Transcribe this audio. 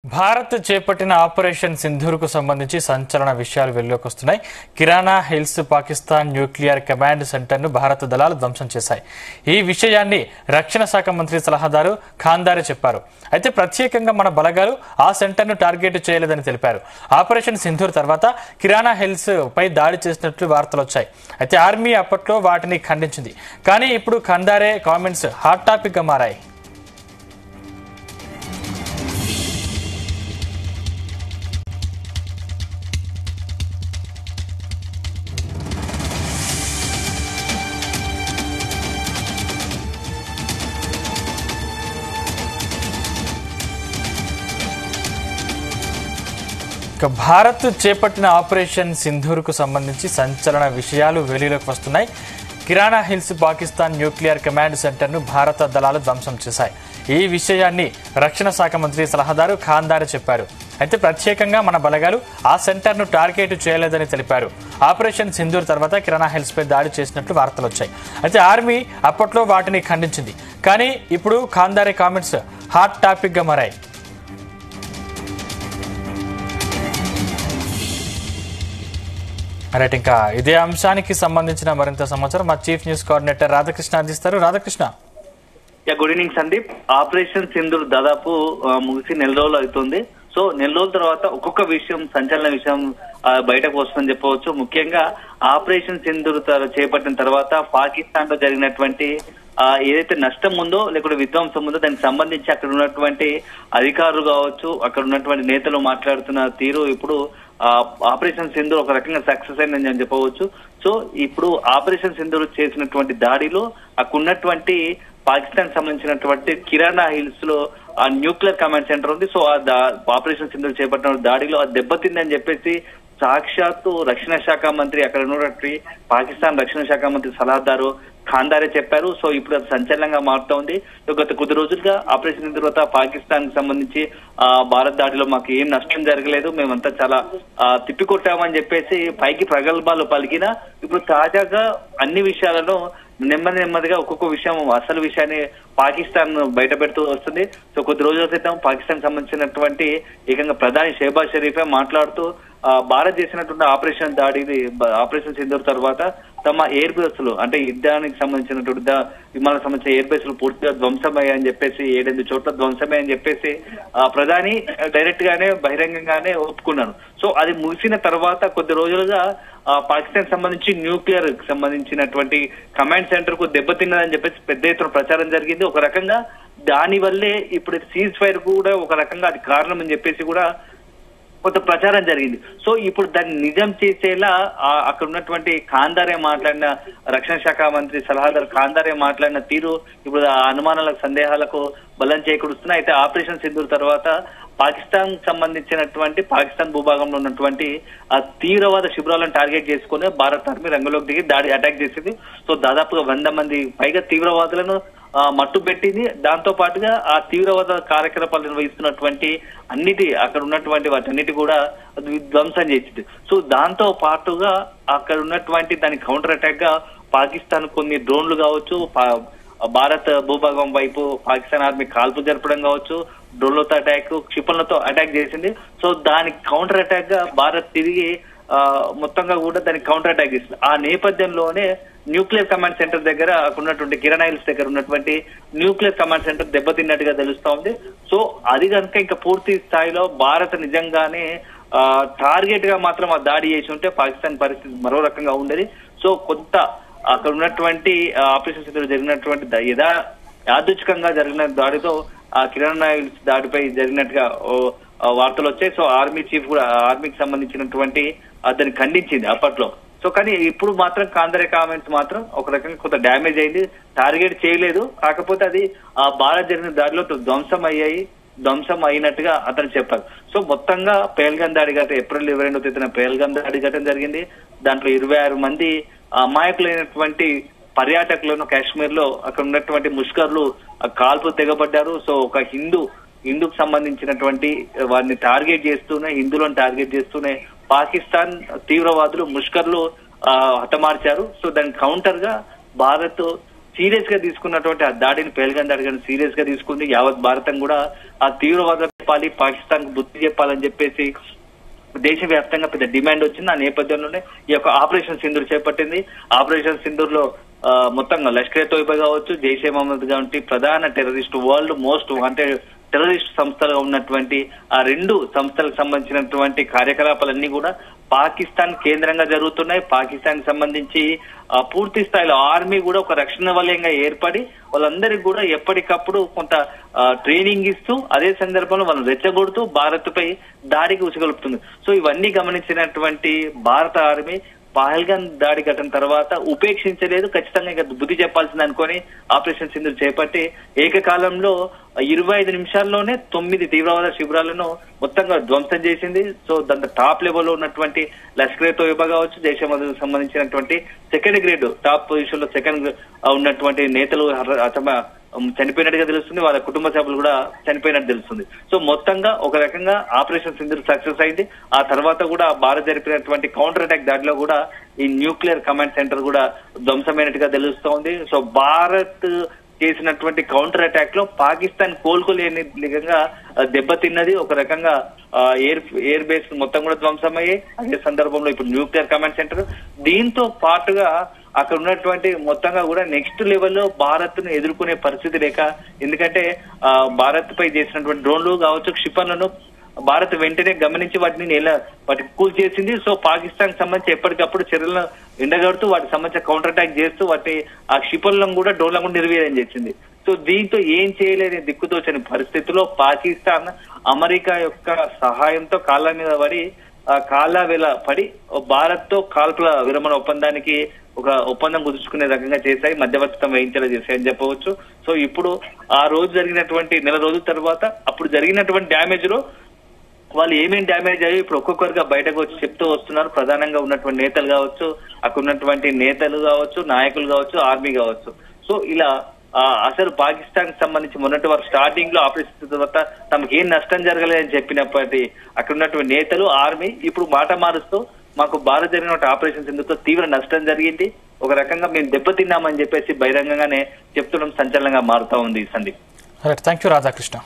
భారత్ చేపట్టిన ఆపరేషన్ సింధూర్కు సంబంధించి సంచలన విషయాలు వెలుగులోకొస్తున్నాయి. కిరాణా హిల్స్ పాకిస్తాన్ న్యూక్లియర్ కమాండ్ సెంటర్ను భారత దళాలు ధ్వంసం చేశాయి. ఈ విషయాన్ని రక్షణ శాఖ మంత్రి సలహాదారు ఖాందారే చెప్పారు. అయితే ప్రత్యేకంగా మన బలగాలు ఆ సెంటర్ను టార్గెట్ చేయలేదని తెలిపారు. ఆపరేషన్ సింధూర్ తర్వాత కిరాణా హిల్స్ పై దాడి చేసినట్లు వార్తలు వచ్చాయి. అయితే ఆర్మీ అప్పట్లో వాటిని ఖండించింది. కానీ ఇప్పుడు ఖాందారే కామెంట్స్ హాట్ టాపిక్ గా మారాయి. భారత్ చేపట్టిన ఆపరేషన్ సింధూర్కు సంబంధించి సంచలన విషయాలు వెలుగులోకి వస్తున్నాయి. కిరాణా హిల్స్ పాకిస్తాన్ న్యూక్లియర్ కమాండ్ సెంటర్ను భారత దళాలు ధ్వంసం చేశాయి. ఈ విషయాన్ని రక్షణ శాఖ మంత్రి సలహాదారు ఖాందారే చెప్పారు. అయితే ప్రత్యేకంగా మన బలగాలు ఆ సెంటర్ను టార్గెట్ చేయలేదని తెలిపారు. ఆపరేషన్ సింధూర్ తర్వాత కిరాణా హిల్స్ పై దాడి చేసినట్లు వార్తలు వచ్చాయి. అయితే ఆర్మీ అప్పట్లో వాటిని ఖండించింది. కానీ ఇప్పుడు ఖాందారే కామెంట్స్ హాట్ టాపిక్ గా మారాయి. రైట్, ఇంకా ఇదే అంశానికి సంబంధించిన మరింత సమాచారం మా చీఫ్ న్యూస్ కోఆర్డినేటర్ రాధాకృష్ణ అందిస్తారు. Radhakrishna. Good evening Sandeep. Operation Sindoor దాదాపు ముగిసి నెల రోజులు అవుతుంది. సో నెల రోజుల తర్వాత ఒక్కొక్క విషయం, సంచలన విషయం బయటకు వస్తుందని చెప్పవచ్చు. ముఖ్యంగా ఆపరేషన్ సింధూర్ చేపట్టిన తర్వాత పాకిస్తాన్ లో జరిగినటువంటి ఏదైతే నష్టం ఉందో లేకుంటే విధ్వంసం ఉందో దానికి సంబంధించి అక్కడ ఉన్నటువంటి అధికారులు కావచ్చు, అక్కడ ఉన్నటువంటి నేతలు మాట్లాడుతున్న తీరు ఇప్పుడు ఆపరేషన్ సింధూర్ ఒక రకంగా సక్సెస్ అయిందని చెప్పవచ్చు. సో ఇప్పుడు ఆపరేషన్ సింధూర్ చేసినటువంటి దాడిలో అక్కడ ఉన్నటువంటి పాకిస్తాన్ సంబంధించినటువంటి కిరాణా హిల్స్ లో ఆ న్యూక్లియర్ కమాండ్ సెంటర్ ఉంది. సో ఆపరేషన్ సింధూర్ చేపట్టిన దాడిలో అది దెబ్బతిందని చెప్పేసి సాక్షాత్తు రక్షణ శాఖ మంత్రి, అక్కడ ఉన్నటువంటి పాకిస్తాన్ రక్షణ శాఖ మంత్రి సలహాదారు ఖాందారే చెప్పారు. సో ఇప్పుడు అది సంచలనంగా మారుతోంది. గత కొద్ది రోజులుగా ఆపరేషన్ తర్వాత పాకిస్తాన్ కి సంబంధించి భారత్ దాడిలో మాకు ఏం నష్టం జరగలేదు, మేమంతా చాలా తిప్పికొట్టామని చెప్పేసి పైకి ప్రగల్భాలు పలికిన ఇప్పుడు తాజాగా అన్ని విషయాలను నెమ్మదిగా ఒక్కొక్క విషయం, అసలు విషయాన్ని పాకిస్తాన్ బయట పెడుతూ వస్తుంది. సో కొద్ది రోజుల క్రితం పాకిస్తాన్ సంబంధించినటువంటి ఏకంగా ప్రధాని షెహబాజ్ షరీఫే మాట్లాడుతూ భారత్ చేసినటువంటి ఆపరేషన్ సింధూర్ తర్వాత తమ ఎయిర్ బేస్ లు, అంటే యుద్ధానికి సంబంధించినటువంటి విమానాలకు సంబంధించిన ఎయిర్ బేస్ లు పూర్తిగా ధ్వంసమయ్యాయని చెప్పేసి 7 చోట్ల ధ్వంసమయ్యాయని చెప్పేసి ప్రధాని డైరెక్ట్ గానే బహిరంగంగానే ఒప్పుకున్నారు. సో అది ముగిసిన తర్వాత కొద్ది రోజులుగా పాకిస్తాన్ సంబంధించి న్యూక్లియర్ సంబంధించినటువంటి కమాండ్ సెంటర్ కు దెబ్బతిన్నదని చెప్పేసి పెద్ద ఎత్తున ప్రచారం జరిగింది. ఒక రకంగా దాని వల్లే ఇప్పుడు సీజ్ ఫైర్ కూడా ఒక రకంగా అది కారణం అని చెప్పేసి కూడా కొంత ప్రచారం జరిగింది. సో ఇప్పుడు దాన్ని నిజం చేసేలా అక్కడ ఉన్నటువంటి ఖాందారే మాట్లాడిన, రక్షణ శాఖ మంత్రి సలహాదారు ఖాందారే మాట్లాడిన తీరు ఇప్పుడు ఆ అనుమానాలకు, సందేహాలకు బలం చేకూరుస్తున్నాయి. అయితే ఆపరేషన్ సింధూర్ తర్వాత పాకిస్తాన్ సంబంధించినటువంటి పాకిస్తాన్ భూభాగంలో ఉన్నటువంటి ఆ తీవ్రవాద శిబిరాలను టార్గెట్ చేసుకుని భారత ఆర్మీ రంగంలోకి దిగి అటాక్ చేసింది. సో దాదాపుగా 100 మంది పైగా తీవ్రవాదులను మట్టు పెట్టింది. దాంతో పాటుగా ఆ తీవ్రవాద కార్యకలాపాలు నిర్వహిస్తున్నటువంటి అక్కడ ఉన్నటువంటి వాటన్నిటి కూడా ధ్వంసం చేసింది. సో దాంతో పాటుగా అక్కడ ఉన్నటువంటి దాని కౌంటర్ అటాక్ గా పాకిస్తాన్ కొన్ని డ్రోన్లు కావచ్చు, భారత్ భూభాగం వైపు పాకిస్తాన్ ఆర్మీ కాల్పు జరపడం కావచ్చు, డ్రోన్లతో అటాక్, క్షిపణులతో అటాక్ చేసింది. సో దానికి కౌంటర్ అటాక్ గా భారత్ తిరిగి మొత్తంగా కూడా దానికి కౌంటర్ అటాక్ చేసింది. ఆ నేపథ్యంలోనే న్యూక్లియర్ కమాండ్ సెంటర్ దగ్గర అక్కడ ఉన్నటువంటి కిరాణా హిల్స్ దగ్గర ఉన్నటువంటి న్యూక్లియర్ కమాండ్ సెంటర్ దెబ్బతిన్నట్టుగా తెలుస్తా ఉంది. సో అది కనుక ఇంకా పూర్తి స్థాయిలో భారత్ నిజంగానే టార్గెట్ గా మాత్రం ఆ దాడి చేసి ఉంటే పాకిస్తాన్ పరిస్థితి మరో రకంగా ఉండేది. సో కొంత అక్కడ ఉన్నటువంటి ఆపరేషన్ సింధూర్ జరిగినటువంటి యాదృచ్ఛికంగా జరిగిన దాడితో ఆ కిరాణా హిల్స్ దాడిపై జరిగినట్టుగా వార్తలు వచ్చాయి. సో ఆర్మీ చీఫ్ కూడా ఆర్మీకి సంబంధించినటువంటి దాన్ని ఖండించింది అప్పట్లో. సో కానీ ఇప్పుడు మాత్రం ఖాందారే కామెంట్స్ మాత్రం ఒక రకంగా కొంత డ్యామేజ్ అయింది, టార్గెట్ చేయలేదు, కాకపోతే అది ఆ భారత్ జరిగిన దాడిలో ధ్వంసం అయినట్టుగా అతను చెప్పారు. సో మొత్తంగా పేల్గాం దాడి ఘటన ఏప్రిల్ 22వ తేదీన పేల్గాం దాడి ఘటన జరిగింది. దాంట్లో 26 మంది అమాయకులైనటువంటి పర్యాటకులను కాశ్మీర్ లో అక్కడ ఉన్నటువంటి ముష్కర్లు కాల్పు తెగబడ్డారు. సో ఒక హిందూకు సంబంధించినటువంటి వారిని టార్గెట్ చేస్తూనే, హిందువులను టార్గెట్ చేస్తూనే పాకిస్తాన్ తీవ్రవాదులు ముష్కర్లు హతమార్చారు. సో దాని కౌంటర్ గా భారత్ సీరియస్ గా తీసుకున్నటువంటి ఆ దాడిని పేల్గాం దాడిని సీరియస్ గా తీసుకుంది. యావత్ భారతం కూడా ఆ తీవ్రవాద చెప్పాలి, పాకిస్తాన్ కు బుద్ధి చెప్పాలని చెప్పేసి దేశవ్యాప్తంగా పెద్ద డిమాండ్ వచ్చింది. ఆ నేపథ్యంలోనే ఈ యొక్క ఆపరేషన్ సింధూర్ చేపట్టింది. ఆపరేషన్ సింధూర్ లో మొత్తంగా లష్కర్ తోయిబా కావచ్చు, జైషే మహమ్మద్ వంటి ప్రధాన terrorist, world most wanted terrorist సంస్థలుగా ఉన్నటువంటి ఆ రెండు సంస్థలకు సంబంధించినటువంటి కార్యకలాపాలన్నీ కూడా పాకిస్తాన్ కేంద్రంగా జరుగుతున్నాయి. పాకిస్తాన్ కి సంబంధించి పూర్తి స్థాయిలో ఆర్మీ కూడా ఒక రక్షణ వలయంగా ఏర్పడి వాళ్ళందరికీ కూడా ఎప్పటికప్పుడు కొంత ట్రైనింగ్ ఇస్తూ అదే సందర్భంలో వాళ్ళని రెచ్చగొడుతూ భారత్ పై దాడికి ఉసిగొలుపుతుంది. సో ఇవన్నీ గమనించినటువంటి భారత ఆర్మీ పహల్గాం దాడి ఘటన తర్వాత ఉపేక్షించలేదు, ఖచ్చితంగా ఇక బుద్ధి చెప్పాల్సింది అనుకొని ఆపరేషన్ సింధూర్ చేపట్టి ఏకకాలంలో 25 నిమిషాల్లోనే 9 తీవ్రవాద శిబిరాలను మొత్తంగా ధ్వంసం చేసింది. సో దాంట్లో టాప్ లెవెల్లో ఉన్నటువంటి లష్కర్ తోయిబా కావచ్చు, జైషే మహమ్మద్ సంబంధించినటువంటి సెకండ్ గ్రేడ్ టాప్ పొజిషన్ లో సెకండ్ ఉన్నటువంటి నేతలు చనిపోయినట్టుగా తెలుస్తుంది. వాళ్ళ కుటుంబ సభ్యులు కూడా చనిపోయినట్టు తెలుస్తుంది. సో మొత్తంగా ఒక రకంగా ఆపరేషన్ సింధూర్ సక్సెస్ అయింది. ఆ తర్వాత కూడా భారత్ జరిపినటువంటి కౌంటర్ అటాక్ దాడిలో కూడా ఈ న్యూక్లియర్ కమాండ్ సెంటర్ కూడా ధ్వంసమైనట్టుగా తెలుస్తోంది. సో భారత్ చేసినటువంటి కౌంటర్ అటాక్ లో పాకిస్తాన్ కోలుకోలేని విధంగా దెబ్బతిన్నది. ఒక రకంగా ఎయిర్ బేస్ మొత్తం కూడా ధ్వంసమయ్యాయి. అదే సందర్భంలో ఇప్పుడు న్యూక్లియర్ కమాండ్ సెంటర్, దీంతో పాటుగా అక్కడ ఉన్నటువంటి మొత్తంగా కూడా నెక్స్ట్ లెవెల్లో భారత్ ను ఎదుర్కొనే పరిస్థితి లేక, ఎందుకంటే భారత్ పై చేసినటువంటి డ్రోన్లు కావచ్చు, క్షిపణులను భారత్ వెంటనే గమనించి వాటికి కూల్ చేసింది. సో పాకిస్తాన్ సంబంధించి ఎప్పటికప్పుడు చర్యలను ఎండగడుతూ వాటికి సంబంధించిన కౌంటర్ అటాక్ చేస్తూ ఆ క్షిపణులను కూడా డ్రోన్లను కూడా నిర్వీర్యం చేసింది. సో దీంతో ఏం చేయలేని దిక్కుతోచని పరిస్థితిలో పాకిస్తాన్ అమెరికా యొక్క సహాయంతో కాళ్ళ మీద పడి పడి భారత్ తో కాల్పుల విరమణ ఒప్పందానికి ఒక ఒప్పందం కుదుర్చుకునే రకంగా చేశాయి, మధ్యవర్తిత్వం వహించేలా చేశాయని చెప్పవచ్చు. సో ఇప్పుడు ఆ రోజు జరిగినటువంటి నెల రోజుల తర్వాత అప్పుడు జరిగినటువంటి డ్యామేజ్ లో వాళ్ళు ఏమేమి డ్యామేజ్ అయ్యో ఇప్పుడు ఒక్కొక్కరుగా బయటకు వచ్చి చెప్తూ వస్తున్నారు. ప్రధానంగా ఉన్నటువంటి నేతలు కావచ్చు, అక్కడ ఉన్నటువంటి నేతలు కావచ్చు, నాయకులు కావచ్చు, ఆర్మీ కావచ్చు. సో ఇలా అసలు పాకిస్తాన్ కి సంబంధించి మొన్నటి వారు స్టార్టింగ్ లో ఆపరేషన్ తర్వాత తమకు ఏం నష్టం జరగలేదని చెప్పినప్పటి అక్కడ ఉన్నటువంటి నేతలు, ఆర్మీ ఇప్పుడు మాట మారుస్తూ మాకు భారత్ జరిగిన ఆపరేషన్ సింధూర్తో తీవ్ర నష్టం జరిగింది, ఒక రకంగా మేము దెబ్బతిన్నామని చెప్పేసి బహిరంగంగానే చెప్తుండడం సంచలనంగా మారుతా ఉంది. సందీప్. Thank you Radhakrishna.